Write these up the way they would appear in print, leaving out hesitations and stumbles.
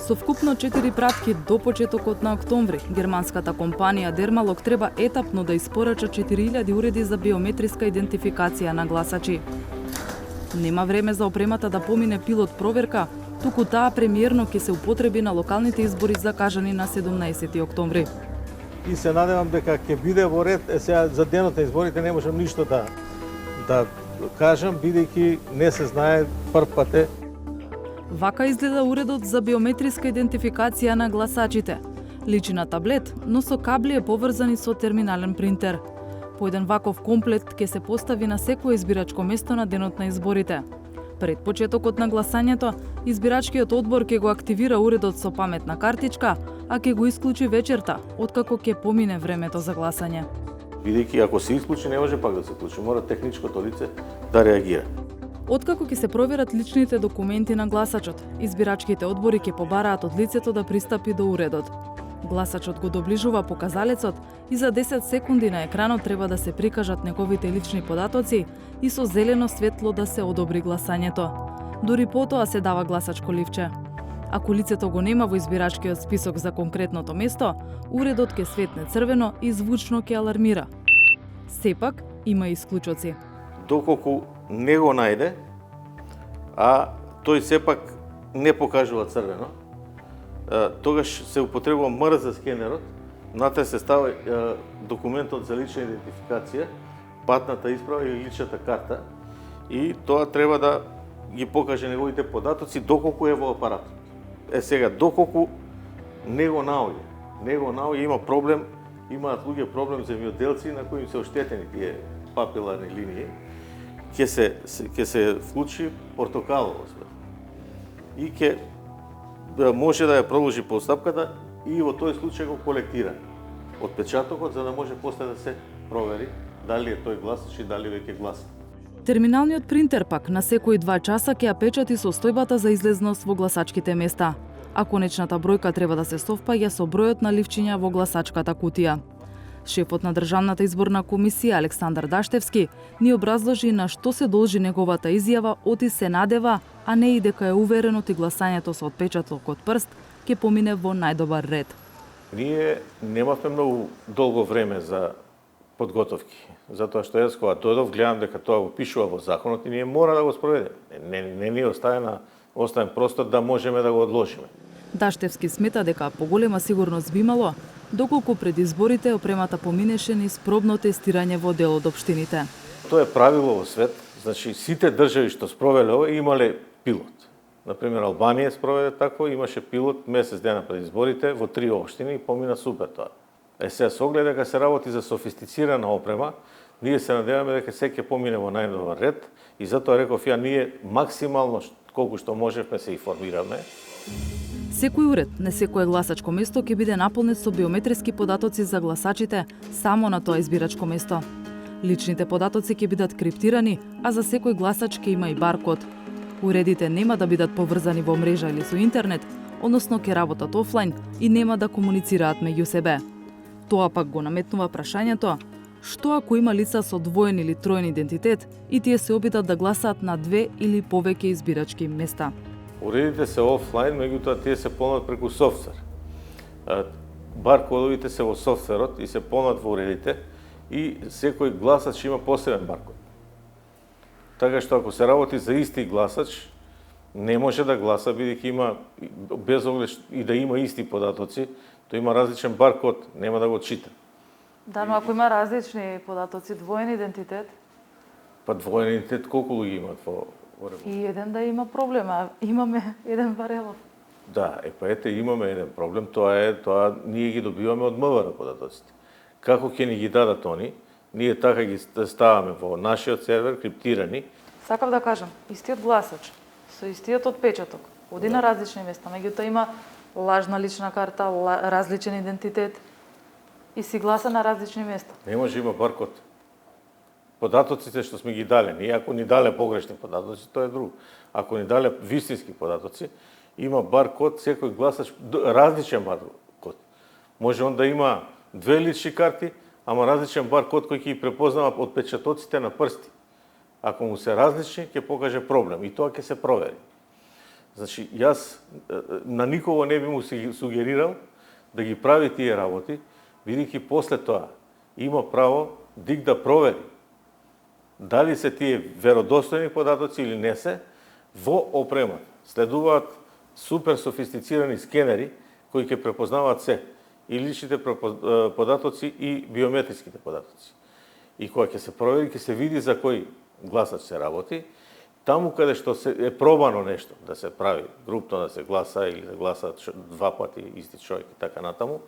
Со вкупно 4 пратки до почетокот на октомври, германската компанија Дермалог треба етапно да испорача 4000 уреди за биометриска идентификација на гласачи. Нема време за опремата да помине пилот проверка, туку таа премиерно ќе се употреби на локалните избори закажани на 17 октомври. И се надевам дека ќе биде во ред. Сега за денот на изборите не можам ништо да кажам, бидејќи не се знае прв пат е. Вака изгледа уредот за биометриска идентификација на гласачите. Личи на таблет, но со кабли е поврзани со терминален принтер. По еден ваков комплет ќе се постави на секое избирачко место на денот на изборите. Пред почетокот на гласањето, избирачкиот одбор ќе го активира уредот со паметна картичка, а ќе го исклучи вечерта, откако ќе помине времето за гласање. Бидејќи ако се исклучи, не може пак да се исклучи, мора техничкото лице да реагира. Откако ќе се проверат личните документи на гласачот, избирачките одбори ќе побараат од лицето да пристапи до уредот. Гласачот го доближува показалецот и за 10 секунди на екранот треба да се прикажат неговите лични податоци и со зелено светло да се одобри гласањето. Дури потоа се дава гласачко ливче. Ако лицето го нема во избирачкиот список за конкретното место, уредот ќе светне црвено и звучно ќе алармира. Сепак има исклучоци. Доколку не го најде, а тој сепак не покажува црвено, тогаш се употребува МРЗ скенерот, внатре се става документот за лична идентификација, патната исправа или личната карта, и тоа треба да ги покаже неговите податоци доколку е во апаратот. Сега, доколку не го наоѓа, има проблем, имаат луѓе проблем земјоделци на кои се оштетени тие папиларни линии, ќе се вклучи портокалово све. И ќе може да ја продолжи постапката и во тој случај го колектира отпечатокот, за да може после да се провери дали е тој гласач и дали веќе гласа. Терминалниот принтер пак на секои 2 часа ќе ја печати состојбата за излезност во гласачките места, а конечната бројка треба да се совпаѓа со бројот на ливчиња во гласачката кутија. Шефот на Државната изборна комисија Александар Даштевски ни образложи на што се должи неговата изјава оти се надева, а не и дека е уверен оти гласањето со отпечаток од прст ќе помине во најдобар ред. Ние немавме многу долго време за подготовки, затоа што јас кога дојдов гледам дека тоа го пишува во законот и ние мора да го спроведеме. Не ни оставен простор да можеме да го одложиме. Даштевски смета дека поголема сигурност би имало доколку пред изборите опремата поминеше низ пробно тестирање во дел од општините. Тоа е правило во свет, значи сите држави што спровеле ова имале пилот. Например, Албанија спроведе такво, имаше пилот месец дена пред изборите во 3 општини и помина супер тоа. Сега со оглед дека се работи за софистицирана опрема, ние се надеваме дека се ќе помине во најдобар ред и затоа реков ја ние максимално колку што можевме се информираме. Секој уред, на секое гласачко место ќе биде наполнет со биометриски податоци за гласачите само на тоа избирачко место. Личните податоци ќе бидат криптирани, а за секој гласач ќе има и баркод. Уредите нема да бидат поврзани во мрежа или со интернет, односно ќе работат офлайн и нема да комуницираат меѓу себе. Тоа пак го наметнува прашањето: што ако има лица со двоен или троен идентитет и тие се обидат да гласаат на 2 или повеќе избирачки места? Уредите се офлайн, меѓутоа тие се полнат преку софтвер. Баркодовите се во софтверот и се полнат во уредите и секој гласач има посебен баркод. Така што ако се работи за исти гласач, не може да гласа бидејќи има без оглед и да има исти податоци, тој има различен баркод, нема да го чита. Да, но ако има различни податоци, двоен идентитет? Па двоен идентитет колку луѓе имаат во И еден да има проблем, а имаме еден Варелов. Да, па ете имаме еден проблем, тоа ние ги добиваме од МВР податоците. Како ќе ни ги дадат они? Ние така ги ставаме во нашиот сервер криптирани. Сакав да кажам, истиот гласач со истиот отпечаток оди на различни места, меѓутоа има лажна лична карта, различен идентитет и си гласа на различни места. Не може има баркод. Податоците што сме ги дале, ние ако ни дале погрешни податоци, тоа е друго. Ако ни дале вистински податоци, има баркод, секој гласач различен баркод. Може он да има 2 лични карти, ама различен баркод кој ќе ги препознава отпечатоците на прсти. Ако му се различни, ќе покаже проблем и тоа ќе се провери. Значи, јас на никого не би му сугерирал да ги прави тие работи, бидејќи после тоа има право ДИК да провери дали се тие веродостојни податоци или не се во опремата. Следуваат супер софистицирани скенери кои ќе препознаваат се, и личните податоци и биометриските податоци. И кога ќе се провери, ќе се види за кој гласач се работи, таму каде што се е пробано нешто да се прави групно, да се гласа или да гласа два пати исти човек и така натаму,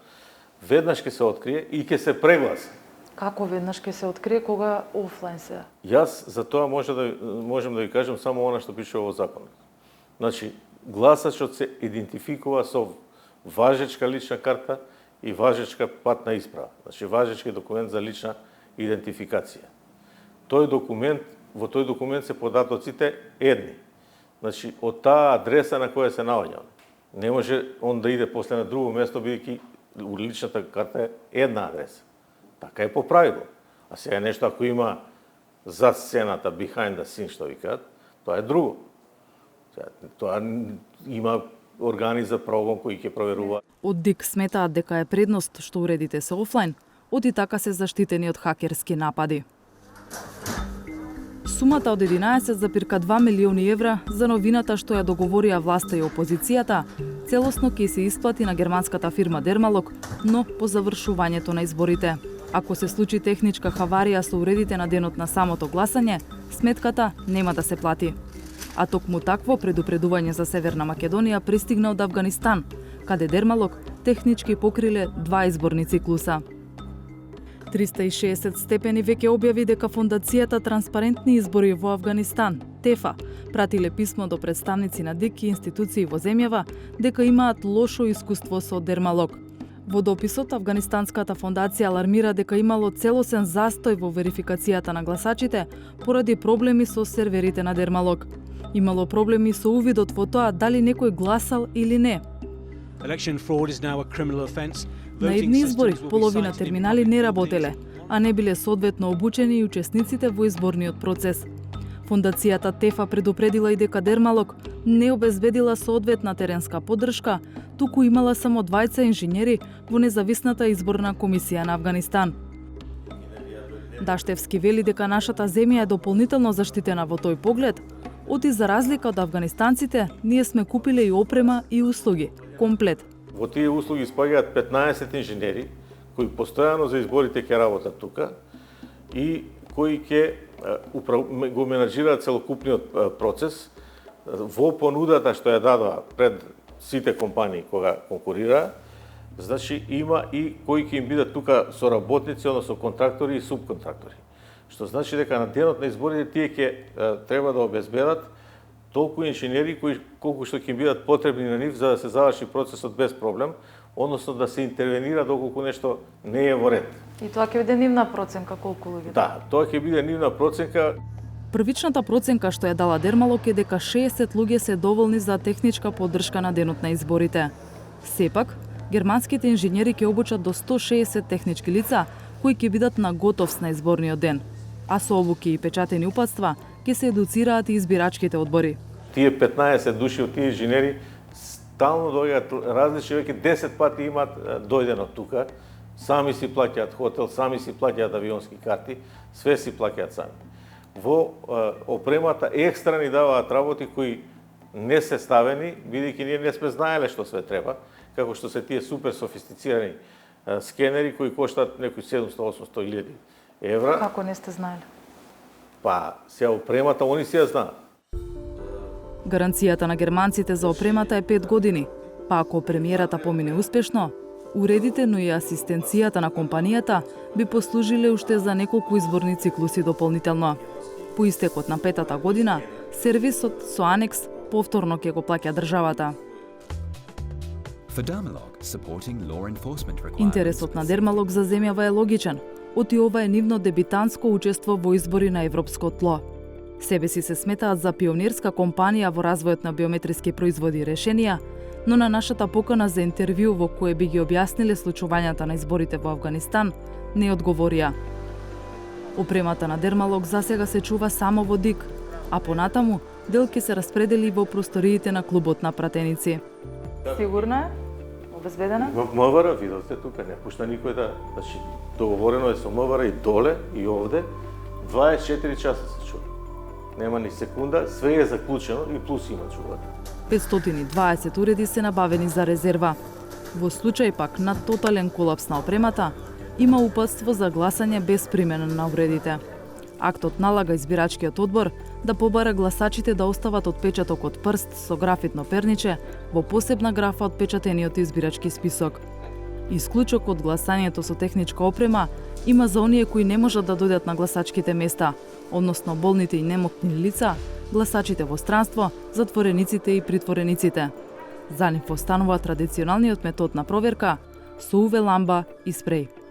веднаш ќе се открие и ќе се прегласа. Како веднаш ќе се открие кога офлайн се? Јас за тоа можем да ви кажам само она што пише во законот. Значи, гласачот се идентификува со важечка лична карта и важечка патна исправа. Значи, важечки документ за лична идентификација. Во тој документ се податоците едни. Значи, од таа адреса на која се наоѓа. Не може он да иде после на друго место, бидејќи личната карта е една адреса. Така е по правило. А сега нешто ако има за сцената, behind the scene, што викаат, тоа е друго. Тоа има органи за прогон кои ќе проверуваат. Од ДИК сметаат дека е предност што уредите се офлайн, оти така се заштитени од хакерски напади. Сумата од 11,2 милиони евра за новината што ја договорија власта и опозицијата, целосно ќе се исплати на германската фирма Дермалог, но по завршувањето на изборите. Ако се случи техничка хаварија со уредите на денот на самото гласање, сметката нема да се плати. А токму такво предупредување за Северна Македонија пристигна од Авганистан, каде Дермалог технички покриле 2 изборни циклуса. 360 степени веќе објави дека фондацијата Транспарентни избори во Авганистан, ТЕФА, пратиле писмо до представници на ДИК и институции во земјава дека имаат лошо искуство со Дермалог. Во дописот, Авганистанската фондација алармира дека имало целосен застој во верификацијата на гласачите поради проблеми со серверите на Дермалог. Имало проблеми со увидот во тоа дали некој гласал или не. На едни избори половина терминали не работеле, а не биле соодветно обучени и учесниците во изборниот процес. Фондацијата ТЕФА предупредила и дека Дермалог не обезбедила соодветна теренска поддршка, туку имала само 2 инженери во независната изборна комисија на Авганистан. Даштевски вели дека нашата земја е дополнително заштитена во тој поглед, оти за разлика од афганистанците, ние сме купиле и опрема и услуги, комплет. Во тие услуги спаѓаат 15 инженери кои постојано за изборите ќе работат тука и кои ќе го менаџираат целокупниот процес во понудата што ја дадоа пред сите компании кога конкурира. Значи има и кои ќе им бидат тука соработници, односно контрактори и субконтрактори. Што значи дека на денот на изборите тие ќе треба да обезбедат толку инженери колку што ќе им бидат потребни на нив за да се заврши процесот без проблем, односно да се интервенира доколку нешто не е во ред. И тоа ќе биде нивна проценка колку луѓе? Да, тоа ќе биде нивна проценка. Првичната проценка што ја дала Дермалог е дека 60 луѓе се доволни за техничка поддршка на денот на изборите. Сепак, германските инженери ќе обучат до 160 технички лица кои ќе бидат на готов на изборниот ден. А со обуки и печатени упатства ќе се едуцираат и избирачките одбори. Тие 15 души од тие инженери стално доаѓаат различни, веќе 10 пати имаат дојдено тука, сами си плаќаат хотел, сами си плаќаат авионски карти, све си плаќаат сами. Во опремата екстра ни даваат работи кои не се ставени, бидејќи ние не сме знаеле што све треба, како што се тие супер софистицирани скенери кои коштаат некои 700-800 илјади евра. Како не сте знаеле? Па, сега опремата, они си ја знаат. Гаранцијата на германците за опремата е 5 години, па ако премиерата помине успешно, уредите, но и асистенцијата на компанијата би послужиле уште за неколку изборни циклуси дополнително. По истекот на 5-та година, сервисот со анекс повторно ќе го плаќа државата. Интересот на Дермалог за земјава е логичен, оти ова е нивно дебитанско учество во избори на европско тло. Себе си се сметаат за пионерска компанија во развојот на биометриски производи и решенија, но на нашата покана за интервју во кое би ги објасниле случувањата на изборите во Авганистан, не одговорија. Опремата на Дермалог засега се чува само во ДИК, а понатаму дел ќе се распредели во просториите на клубот на пратеници. Сигурна е? Обезбедена? Во МВР, видовте тука, не пушта никој да... Значи, договорено е со МВР и доле, и овде, 24 часа се чува. Нема ни секунда, све е заклучено и плюс има чувате. 520 уреди се набавени за резерва. Во случај пак на тотален колапс на опремата, има упатство за гласање без примена на уредите. Актот налага избирачкиот одбор да побара гласачите да остават отпечаток од прст со графитно перниче во посебна графа од печатениот избирачки список. Исклучок од гласањето со техничка опрема има за оние кои не можат да дојдат на гласачките места, односно болните и немотни лица, гласачите во странство, затворениците и притворениците. За нив останува традиционалниот метод на проверка со UV ламба и спреј.